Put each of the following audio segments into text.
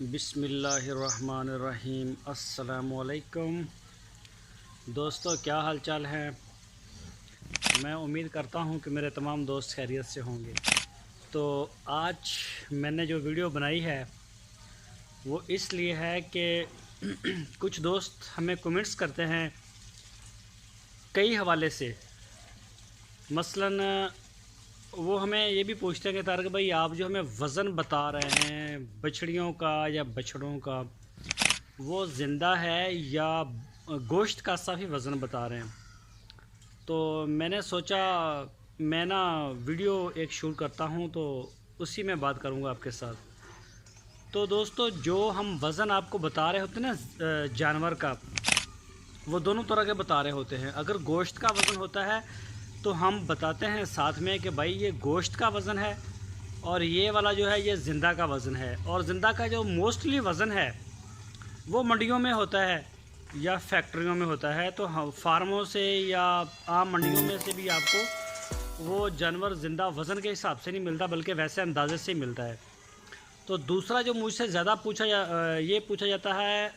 بسم اللہ الرحمن الرحیم۔ السلام علیکم دوستو، کیا حال چال ہے؟ میں امید کرتا ہوں کہ میرے تمام دوست خیریت سے ہوں گے۔ تو آج میں نے جو ویڈیو بنائی ہے وہ اس لیے ہے کہ کچھ دوست ہمیں کمنٹس کرتے ہیں کئی حوالے سے۔ مثلاً وہ ہمیں یہ بھی پوچھتے ہیں کہ طارق بھائی، آپ جو ہمیں وزن بتا رہے ہیں بچڑیوں کا یا بچڑوں کا، وہ زندہ ہے یا گوشت کا صافی وزن بتا رہے ہیں؟ تو میں نے سوچا میں ویڈیو ایک شوٹ کرتا ہوں تو اسی میں بات کروں گا آپ کے ساتھ۔ تو دوستو، جو ہم وزن آپ کو بتا رہے ہوتے ہیں نا جانور کا، وہ دونوں طرح کے بتا رہے ہوتے ہیں۔ اگر گوشت کا وزن ہوتا ہے تو ہم بتاتے ہیں ساتھ میں کہ بھائی یہ گوشت کا وزن ہے، اور یہ والا جو ہے یہ زندہ کا وزن ہے۔ اور زندہ کا جو موسٹلی وزن ہے وہ منڈیوں میں ہوتا ہے یا فیکٹریوں میں ہوتا ہے، تو فارموں سے یا عام منڈیوں میں سے بھی آپ کو وہ جانور زندہ وزن کے حساب سے نہیں ملتا، بلکہ ویسے اندازے سے ہی ملتا ہے۔ تو دوسرا جو مجھ سے زیادہ یہ پوچھا جاتا ہے،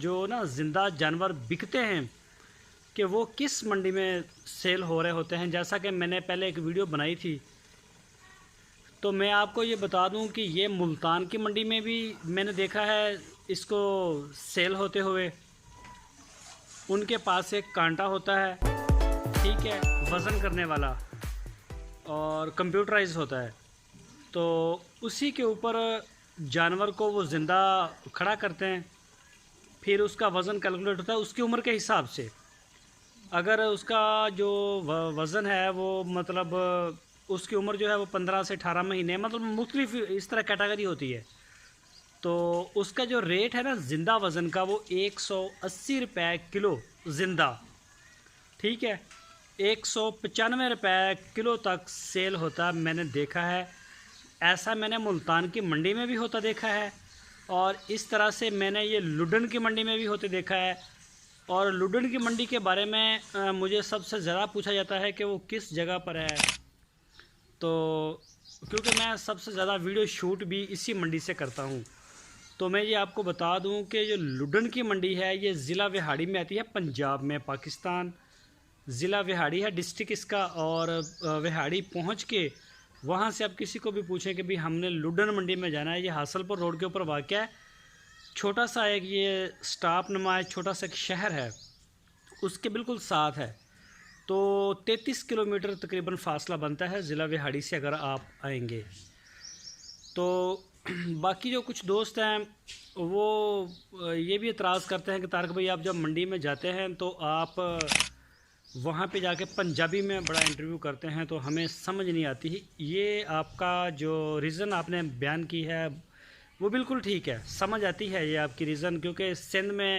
جو زندہ جانور بکتے ہیں کہ وہ کس منڈی میں سیل ہو رہے ہوتے ہیں۔ جیسا کہ میں نے پہلے ایک ویڈیو بنائی تھی، تو میں آپ کو یہ بتا دوں کہ یہ ملتان کی منڈی میں بھی میں نے دیکھا ہے اس کو سیل ہوتے ہوئے۔ ان کے پاس ایک کانٹا ہوتا ہے، ٹھیک ہے، وزن کرنے والا، اور کمپیوٹرائز ہوتا ہے۔ تو اسی کے اوپر جانور کو وہ زندہ کھڑا کرتے ہیں، پھر اس کا وزن کیلکولیٹ ہوتا ہے اس کی عمر کے حساب سے۔ اگر اس کا جو وزن ہے وہ مطلب اس کی عمر جو ہے وہ 15 سے 18 مہینے، مطلب مختلف اس طرح کیٹاگری ہوتی ہے، تو اس کا جو ریٹ ہے زندہ وزن کا، وہ 180 روپے کلو زندہ، ٹھیک ہے، 195 روپے کلو تک سیل ہوتا میں نے دیکھا ہے۔ ایسا میں نے ملتان کی منڈی میں بھی ہوتا دیکھا ہے، اور اس طرح سے میں نے یہ لڈن کی منڈی میں بھی ہوتے دیکھا ہے۔ اور لڈن کی منڈی کے بارے میں مجھے سب سے زیادہ پوچھا جاتا ہے کہ وہ کس جگہ پر ہے، تو کیونکہ میں سب سے زیادہ ویڈیو شوٹ بھی اسی منڈی سے کرتا ہوں، تو میں یہ آپ کو بتا دوں کہ جو لڈن کی منڈی ہے یہ ضلع وہاڑی میں آتی ہے، پنجاب میں، پاکستان۔ ضلع وہاڑی ہے ڈسٹرکٹ اس کا، اور وہاڑی پہنچ کے وہاں سے آپ کسی کو بھی پوچھیں کہ بھی ہم نے لڈن منڈی میں جانا ہے، یہ حاصل پور روڈ کے اوپر واقع ہے، چھوٹا سا ایک یہ سٹاپ نما ہے، چھوٹا سا ایک شہر ہے، اس کے بالکل ساتھ ہے۔ تو 33 کلومیٹر تقریباً فاصلہ بنتا ہے ضلع وہاڑی سے اگر آپ آئیں گے۔ تو باقی جو کچھ دوست ہیں وہ یہ بھی اعتراض کرتے ہیں کہ طارق بھائی، آپ جب منڈی میں جاتے ہیں تو آپ وہاں پہ جا کے پنجابی میں بڑا انٹرویو کرتے ہیں، تو ہمیں سمجھ نہیں آتی۔ یہ آپ کا جو ریزن آپ نے بیان کی ہے وہ بالکل ٹھیک ہے، سمجھ آتی ہے یہ آپ کی ریزن، کیونکہ سندھ میں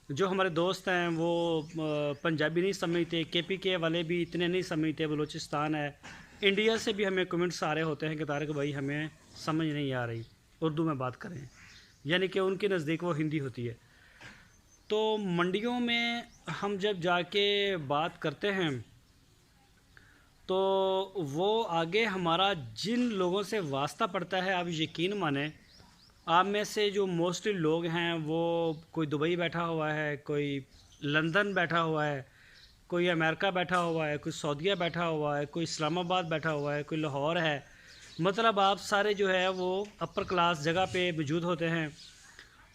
جو ہمارے دوست ہیں وہ پنجابی نہیں سمجھتے، کے پی کے والے بھی اتنے نہیں سمجھتے، بلوچستان ہے، انڈیا سے بھی ہمیں کمنٹس آ رہے ہوتے ہیں کہ طارق بھائی ہمیں سمجھ نہیں آ رہی، اردو میں بات کریں، یعنی کہ ان کے نزدیک وہ ہندی ہوتی ہے۔ تو منڈیوں میں ہم جب جا کے بات کرتے ہیں تو وہ آگے ہمارا جن لوگوں سے واسطہ پڑتا ہے، آپ یقین مانیں، آپ میں سے جو موسٹلی لوگ ہیں وہ کوئی دبئی بیٹھا ہوا ہے، کوئی لندن بیٹھا ہوا ہے، کوئی امریکہ بیٹھا ہوا ہے، کوئی سعودیہ بیٹھا ہوا ہے، کوئی اسلام آباد بیٹھا ہوا ہے، کوئی لاہور ہے، مطلب آپ سارے جو ہے وہ اپر کلاس جگہ پہ موجود ہوتے ہیں،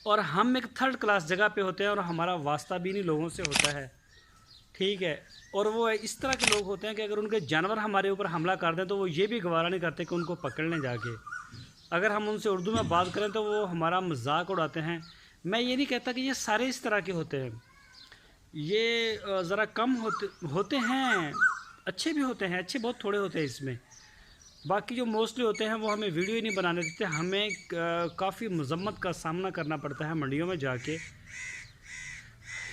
اور ہم ایک تھرڈ کلاس جگہ پہ ہوتے ہیں، اور ہمارا واسطہ بھی نہیں لوگوں سے ہوتا ہے، ٹھیک ہے۔ اور وہ اس طرح کے لوگ ہوتے ہیں کہ اگر ان کے جانور ہمارے اوپر حملہ کر دیں تو وہ یہ بھی گوارہ نہیں کرتے کہ ان کو پکڑ لیں جا کے۔ اگر ہم ان سے اردو میں بات کریں تو وہ ہمارا مذاق اڑاتے ہیں۔ میں یہ نہیں کہتا کہ یہ سارے اس طرح کے ہوتے ہیں، یہ ذرا کم ہوتے ہیں، اچھے بھی ہوتے ہیں، اچھے بہت تھوڑے ہوتے ہیں اس میں۔ باقی جو موسٹلی ہوتے ہیں وہ ہمیں ویڈیو ہی نہیں بنانے دیتے، ہمیں کافی مذمت کا سامنا کرنا پڑتا ہے منڈیوں میں جا کے۔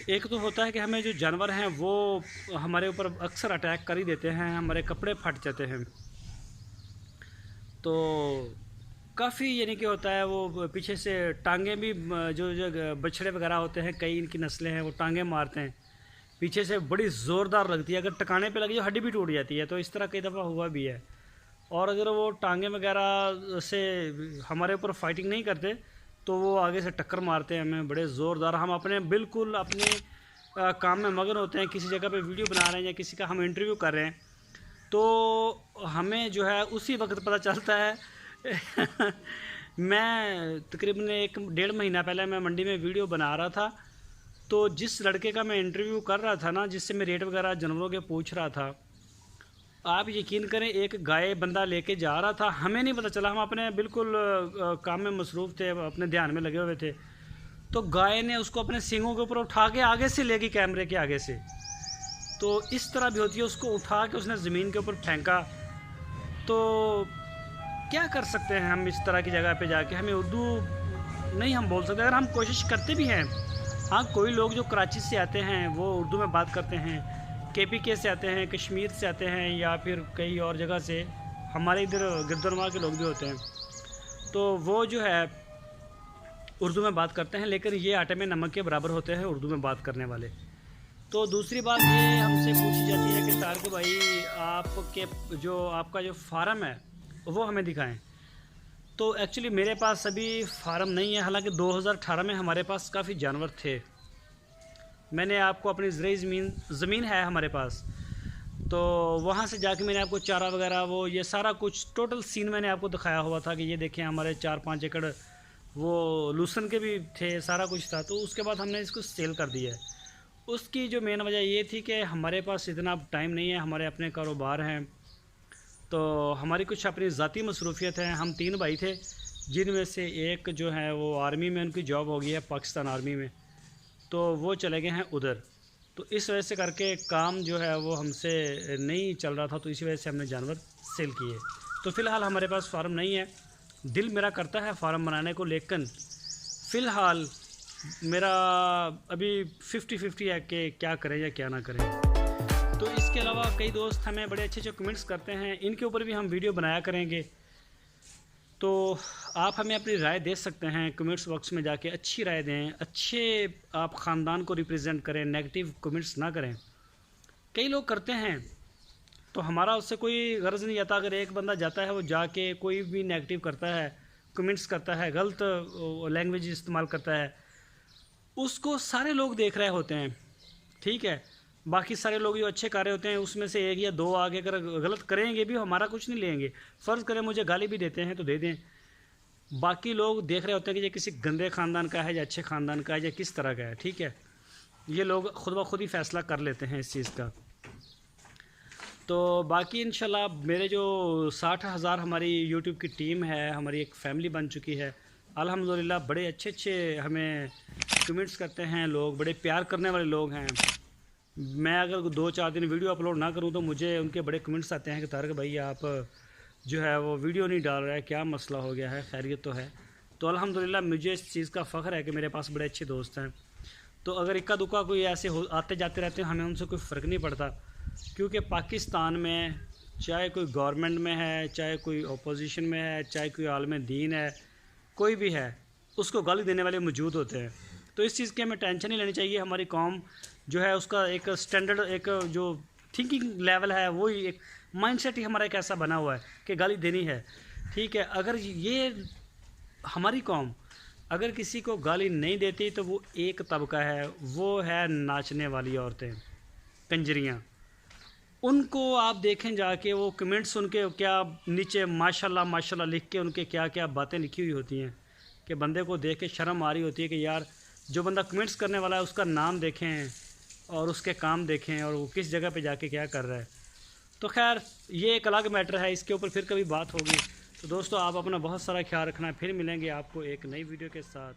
ایک تو ہوتا ہے کہ ہمیں جو جانور ہیں وہ ہمارے اوپر اکثر اٹیک کر ہی دیتے ہیں، ہمارے کپڑے پھٹ جاتے ہیں، تو کافی یعنی کہ ہوتا ہے وہ پیچھے سے ٹانگیں بھی، جو بچھڑے وغیرہ ہوتے ہیں، کئی ان کی نسلیں ہیں، وہ ٹانگیں مارتے ہیں، پیچھے سے بڑی زوردار لگتی ہے، اگر ٹکانے پہ لگی تو ہڈی بھی ٹوٹ جاتی ہے، تو اس طرح کئی دفعہ ہوا بھی ہے۔ اور اگر وہ ٹانگیں وغیرہ سے ہمارے اوپر فائٹنگ نہیں کرتے تو وہ آگے سے ٹکر مارتے ہیں ہمیں بڑے زوردار. ہم بالکل اپنے کام میں مگن ہوتے ہیں, کسی جگہ پہ ویڈیو بنا رہے ہیں یا کسی کا ہم انٹرویو کر رہے ہیں, تو ہمیں جو ہے اسی وقت پتہ چلتا ہے. میں تقریباً 1-1.5 مہینہ پہلے میں منڈی میں ویڈیو بنا رہا تھا, تو جس لڑکے کا میں انٹرویو کر رہا تھا نا, جس سے میں ریٹ وغیرہ جانوروں کے پوچھ رہا تھا, آپ یقین کریں ایک گائے بندہ لے کے جا رہا تھا, ہمیں نہیں پتہ چلا, ہم اپنے بالکل کام میں مصروف تھے, اپنے دھیان میں لگے ہوئے تھے. تو گائے نے اس کو اپنے سینگوں کے اوپر اٹھا کے آگے سے لے گئی, کیمرے کے آگے سے. تو اس طرح بھی ہوتی ہے, اس کو اٹھا کے اس نے زمین کے اوپر پھینکا. تو کیا کر سکتے ہیں ہم اس طرح کی جگہ پہ جا کے؟ ہمیں اردو نہیں ہم بول سکتے, اگر ہم کوشش کرتے بھی ہیں. ہاں کوئی لوگ جو کراچی سے آتے ہیں وہ اردو میں بات کرتے ہیں, KPK سے آتے ہیں, کشمیر سے آتے ہیں, یا پھر کئی اور جگہ سے, ہمارے ادھر گردنوا کے لوگ بھی ہوتے ہیں, تو وہ جو ہے اردو میں بات کرتے ہیں, لیکن یہ آٹے میں نمک کے برابر ہوتے ہیں اردو میں بات کرنے والے. تو دوسری بات یہ ہم سے پوچھی جاتی ہے کہ طارق بھائی آپ کا جو فارم ہے وہ ہمیں دکھائیں. تو ایکچولی میرے پاس ابھی فارم نہیں ہے, حالانکہ 2018 میں ہمارے پاس کافی جانور تھے. میں نے آپ کو اپنی زرعی زمین ہے ہمارے پاس, تو وہاں سے جا کے میں نے آپ کو چارہ وغیرہ وہ یہ سارا کچھ ٹوٹل سین میں نے آپ کو دکھایا ہوا تھا کہ یہ دیکھیں ہمارے 4-5 ایکڑ وہ لوسن کے بھی تھے, سارا کچھ تھا. تو اس کے بعد ہم نے اس کو سیل کر دیا ہے. اس کی جو مین وجہ یہ تھی کہ ہمارے پاس اتنا ٹائم نہیں ہے, ہمارے اپنے کاروبار ہیں, تو ہماری کچھ اپنی ذاتی مصروفیت ہیں. ہم 3 بھائی تھے, جن میں سے ایک جو ہے وہ آرمی میں ان کی جاب ہو گئی ہے, پاکستان آرمی میں, تو وہ چلے گئے ہیں ادھر. تو اس وجہ سے کر کے کام جو ہے وہ ہم سے نہیں چل رہا تھا, تو اسی وجہ سے ہم نے جانور سیل کیے. تو فی الحال ہمارے پاس فارم نہیں ہے. دل میرا کرتا ہے فارم بنانے کو, لیکن فی الحال میرا ابھی 50-50 ہے کہ کیا کریں یا کیا نہ کریں. تو اس کے علاوہ کئی دوست ہمیں بڑے اچھے کمنٹس کرتے ہیں, ان کے اوپر بھی ہم ویڈیو بنایا کریں گے. تو آپ ہمیں اپنی رائے دے سکتے ہیں کمنٹس باکس میں جا کے, اچھی رائے دیں, اچھے آپ خاندان کو ریپرزینٹ کریں, نیگیٹو کمنٹس نہ کریں. کئی لوگ کرتے ہیں تو ہمارا اس سے کوئی غرض نہیں آتا. اگر ایک بندہ جاتا ہے وہ جا کے کوئی بھی نیگیٹو کرتا ہے, کمنٹس کرتا ہے, غلط لینگویج استعمال کرتا ہے, اس کو سارے لوگ دیکھ رہے ہوتے ہیں, ٹھیک ہے. باقی سارے لوگ جو اچھے کر رہے ہوتے ہیں اس میں سے 1 یا 2 آگے اگر غلط کریں گے بھی, ہمارا کچھ نہیں لیں گے. فرض کریں مجھے گالی بھی دیتے ہیں تو دے دیں, باقی لوگ دیکھ رہے ہوتے ہیں کہ یہ کسی گندے خاندان کا ہے یا اچھے خاندان کا ہے یا کس طرح کا ہے, ٹھیک ہے. یہ لوگ خود بخود ہی فیصلہ کر لیتے ہیں اس چیز کا. تو باقی انشاءاللہ میرے جو 60,000 ہماری یوٹیوب کی ٹیم ہے, ہماری ایک فیملی بن چکی ہے الحمدللہ. بڑے اچھے ہمیں کمنٹس کرتے ہیں لوگ, بڑے پیار کرنے والے لوگ ہیں. میں اگر 2-4 دن ویڈیو اپلوڈ نہ کروں تو مجھے ان کے بڑے کمنٹس آتے ہیں کہ طارق بھائی آپ جو ہے وہ ویڈیو نہیں ڈال رہا ہے, کیا مسئلہ ہو گیا ہے, خیریت تو ہے. تو الحمدللہ مجھے اس چیز کا فخر ہے کہ میرے پاس بڑے اچھے دوست ہیں. تو اگر اکا دکا کوئی ایسے آتے جاتے رہتے ہیں, ہمیں ان سے کوئی فرق نہیں پڑتا, کیونکہ پاکستان میں چاہے کوئی گورنمنٹ میں ہے, چاہے کوئی اپوزیشن میں ہے, چاہے کوئی عالم دین ہے, کوئی بھی ہے, اس کو گالی دینے والے موجود ہوتے ہیں. تو اس چیز کی ہمیں ٹینشن نہیں لینی چاہیے. ہماری قوم جو ہے اس کا ایک سٹینڈرڈ, ایک جو تھنکنگ لیول ہے, وہی ایک مائنڈ سیٹ ہی ہمارا ایک ایسا بنا ہوا ہے کہ گالی دینی ہے, ٹھیک ہے. اگر یہ ہماری قوم اگر کسی کو گالی نہیں دیتی تو وہ ایک طبقہ ہے, وہ ہے ناچنے والی عورتیں, کنجریاں. ان کو آپ دیکھیں جا کے, وہ کمنٹس ان کے کیا نیچے ماشاءاللہ ماشاءاللہ لکھ کے ان کے کیا کیا باتیں لکھی ہوئی ہوتی ہیں کہ بندے کو دیکھ کے شرم آ رہی ہوتی ہے کہ یار جو بندہ کمنٹس کرنے والا ہے اس کا نام دیکھیں اور اس کے کام دیکھیں اور وہ کس جگہ پہ جا کے کیا کر رہا ہے. تو خیر یہ ایک الگ میٹر ہے, اس کے اوپر پھر کبھی بات ہوگی. تو دوستو آپ اپنا بہت سارا خیال رکھنا, پھر ملیں گے آپ کو ایک نئی ویڈیو کے ساتھ.